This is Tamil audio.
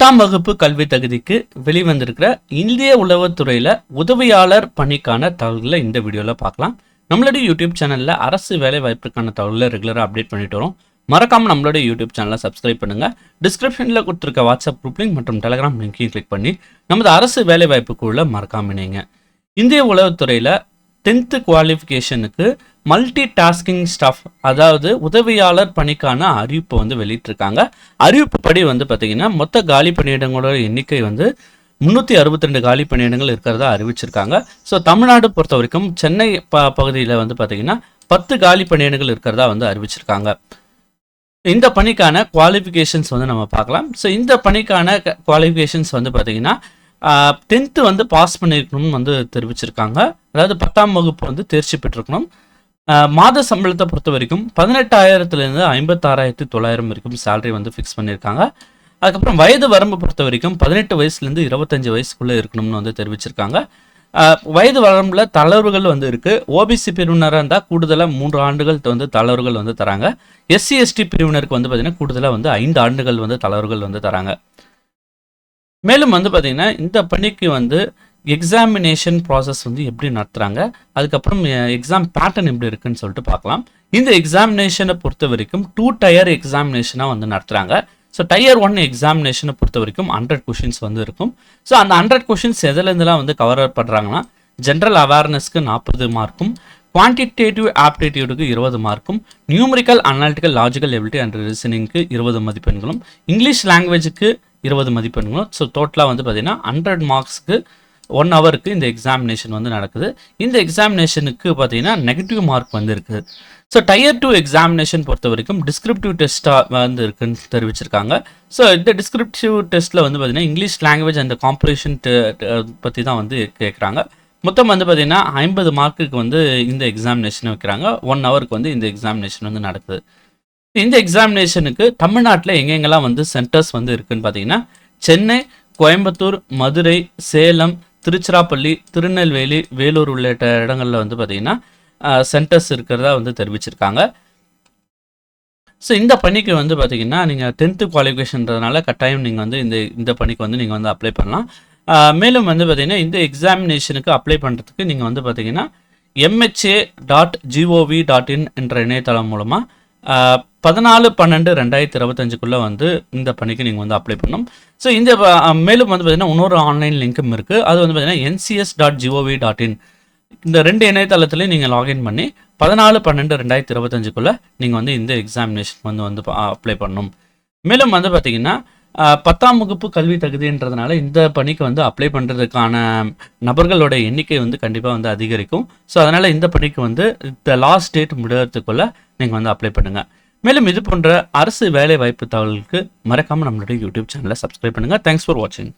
10ஆம் வகுப்பு கல்வி தகுதிக்கு வெளிவந்திருக்கிற இந்திய உளவுத்துறையில் உதவியாளர் பணிக்கான தகவல்களை இந்த வீடியோவில் பார்க்கலாம். நம்மளுடைய யூடியூப் சேனலில் அரசு வேலை வாய்ப்புக்கான தகவல்களை ரெகுலராக அப்டேட் பண்ணிட்டு வரோம். மறக்காமல் நம்மளுடைய யூடியூப் சேனலை சப்ஸ்கிரைப் பண்ணுங்கள். டிஸ்கிரிப்ஷனில் கொடுத்துருக்க வாட்ஸ்அப் குரூப் லிங்க் மற்றும் டெலகிராம் லிங்கையும் கிளிக் பண்ணி நமது அரசு வேலை வாய்ப்புக்குள்ள மறக்காம இணைங்க. இந்திய உளவுத்துறையில் 10th குவாலிஃபிகேஷனுக்கு மல்டி டாஸ்கிங் ஸ்டாஃப், அதாவது உதவியாளர் பணிக்கான அறிவிப்பை வெளியிட்டிருக்காங்க. அறிவிப்பு படி பார்த்தீங்கன்னா மொத்த காலி பணியிடங்களோட எண்ணிக்கை 362 காலி பணியிடங்கள் இருக்கிறதா அறிவிச்சிருக்காங்க. ஸோ தமிழ்நாடு பொறுத்த வரைக்கும் சென்னை பகுதியில் பார்த்தீங்கன்னா 10 காலி பணியிடங்கள் இருக்கிறதா அறிவிச்சிருக்காங்க. இந்த பணிக்கான குவாலிஃபிகேஷன்ஸ் நம்ம பார்க்கலாம். ஸோ இந்த பணிக்கான குவாலிஃபிகேஷன்ஸ் பார்த்தீங்கன்னா 10th பாஸ் பண்ணியிருக்கணும்னு தெரிவிச்சிருக்காங்க. அதாவது 10ஆம் வகுப்பு தேர்ச்சி பெற்றிருக்கணும். மாத சம்பளத்தை பொறுத்த வரைக்கும் 18,000 56,900 வரைக்கும் சேலரி ஃபிக்ஸ் பண்ணியிருக்காங்க. அதுக்கப்புறம் வயது வரம்பு பொறுத்த வரைக்கும் 18 வயசுலேருந்து 25 வயசுக்குள்ளே இருக்கணும்னு தெரிவிச்சிருக்காங்க. வயது வரம்பில் தளர்வுகள் இருக்குது. ஓபிசி பிரிவினராக இருந்தால் கூடுதலாக 3 ஆண்டுகள் தளர்வுகள் தராங்க. எஸ்சி எஸ்டி பிரிவினருக்கு பார்த்தீங்கன்னா கூடுதலாக 5 ஆண்டுகள் தளர்வுகள் தராங்க. மேலும் பார்த்தீங்கன்னா இந்த பணிக்கு எக்ஸாமினேஷன் ப்ராசஸ் எப்படி நடத்துகிறாங்க, அதுக்கப்புறம் எக்ஸாம் பேட்டர்ன் எப்படி இருக்குன்னு சொல்லிட்டு பார்க்கலாம். இந்த எக்ஸாமினேஷனை பொறுத்த வரைக்கும் 2 டயர் எக்ஸாமினேஷனாக நடத்துகிறாங்க. ஸோ டயர் 1 எக்ஸாமினேஷனை பொறுத்த வரைக்கும் 100 கொஷின்ஸ் இருக்கும். ஸோ அந்த 100 கொஷின்ஸ் எதுலேருந்துலாம் கவர் பண்ணுறாங்கன்னா, ஜென்ரல் அவேர்னஸ்க்கு 40 மார்க்கும், குவான்டிடேட்டிவ் ஆப்டிடியூடுக்கு 20 மார்க்கும், numerical analytical logical ability and ரீசனிங்க்கு 20 மதிப்பெண்களும், இங்கிலீஷ் லாங்குவேஜுக்கு 20 மதிப்பெண்களும். ஸோ டோட்டலாக பார்த்தீங்கன்னா 100 மார்க்ஸ்க்கு 1 ஹவருக்கு இந்த எக்ஸாமினேஷன் நடக்குது. இந்த எக்ஸாமினேஷனுக்கு பார்த்தீங்கன்னா நெகட்டிவ் மார்க் இருக்குது. ஸோ டயர் 2 எக்ஸாமினேஷன் பொறுத்த வரைக்கும் டிஸ்கிரிப்டிவ் டெஸ்ட்டாக இருக்குன்னு தெரிவிச்சிருக்காங்க. ஸோ இந்த டிஸ்கிரிப்டிவ் டெஸ்ட்டில் பார்த்தீங்கன்னா இங்கிலீஷ் லாங்குவேஜ் அண்ட் காம்பரிஷன் பற்றி தான் கேட்குறாங்க. மொத்தம் பார்த்தீங்கன்னா 50 மார்க்குக்கு இந்த எக்ஸாமினேஷன் வைக்கிறாங்க. 1 ஹவருக்கு இந்த எக்ஸாமினேஷன் நடக்குது. இந்த எக்ஸாமினேஷனுக்கு தமிழ்நாட்டில் எங்கெங்கெல்லாம் சென்டர்ஸ் இருக்குன்னு பார்த்தீங்கன்னா, சென்னை, கோயம்புத்தூர், மதுரை, சேலம், திருச்சிராப்பள்ளி, திருநெல்வேலி, வேலூர் உள்ளிட்ட இடங்களில் பார்த்தீங்கன்னா சென்டர்ஸ் இருக்கிறதா தெரிவிச்சிருக்காங்க. ஸோ இந்த பணிக்கு பார்த்தீங்கன்னா நீங்கள் 10th குவாலிஃபிகேஷன்றதுனால கட்டாயம் நீங்கள் இந்த பணிக்கு நீங்கள் அப்ளை பண்ணலாம். மேலும் பார்த்தீங்கன்னா இந்த எக்ஸாமினேஷனுக்கு அப்ளை பண்ணுறதுக்கு நீங்கள் பார்த்தீங்கன்னா mha.gov.in என்ற இணையதளம் மூலமாக 14/12/2025 இந்த பணிக்கு நீங்கள் அப்ளை பண்ணணும். ஸோ இந்த மேலும் பார்த்தீங்கன்னா இன்னொரு ஆன்லைன் லிங்க்கும் இருக்குது. அது பார்த்தீங்கன்னா ncs.gov.in இந்த 2 இணையதளத்துலையும் நீங்கள் லாகின் பண்ணி 14/12/2025 நீங்கள் இந்த எக்ஸாமினேஷன் அப்ளை பண்ணணும். மேலும் பார்த்தீங்கன்னா 10ஆம் வகுப்பு கல்வி தகுதின்றதுனால இந்த பணிக்கு அப்ளை பண்ணுறதுக்கான நபர்களோட எண்ணிக்கை கண்டிப்பாக அதிகரிக்கும். ஸோ அதனால் இந்த பணிக்கு இந்த லாஸ்ட் டேட் முடிகிறதுக்குள்ளே நீங்கள் அப்ளை பண்ணுங்கள். மேலும் இது போன்ற அரசு வேலை வாய்ப்பு தகவலுக்கு மறக்காமல் நம்மளுடைய யூடியூப் சேனலை சப்ஸ்கிரைப் பண்ணுங்கள். தேங்க்ஸ் ஃபார் வாட்சிங்.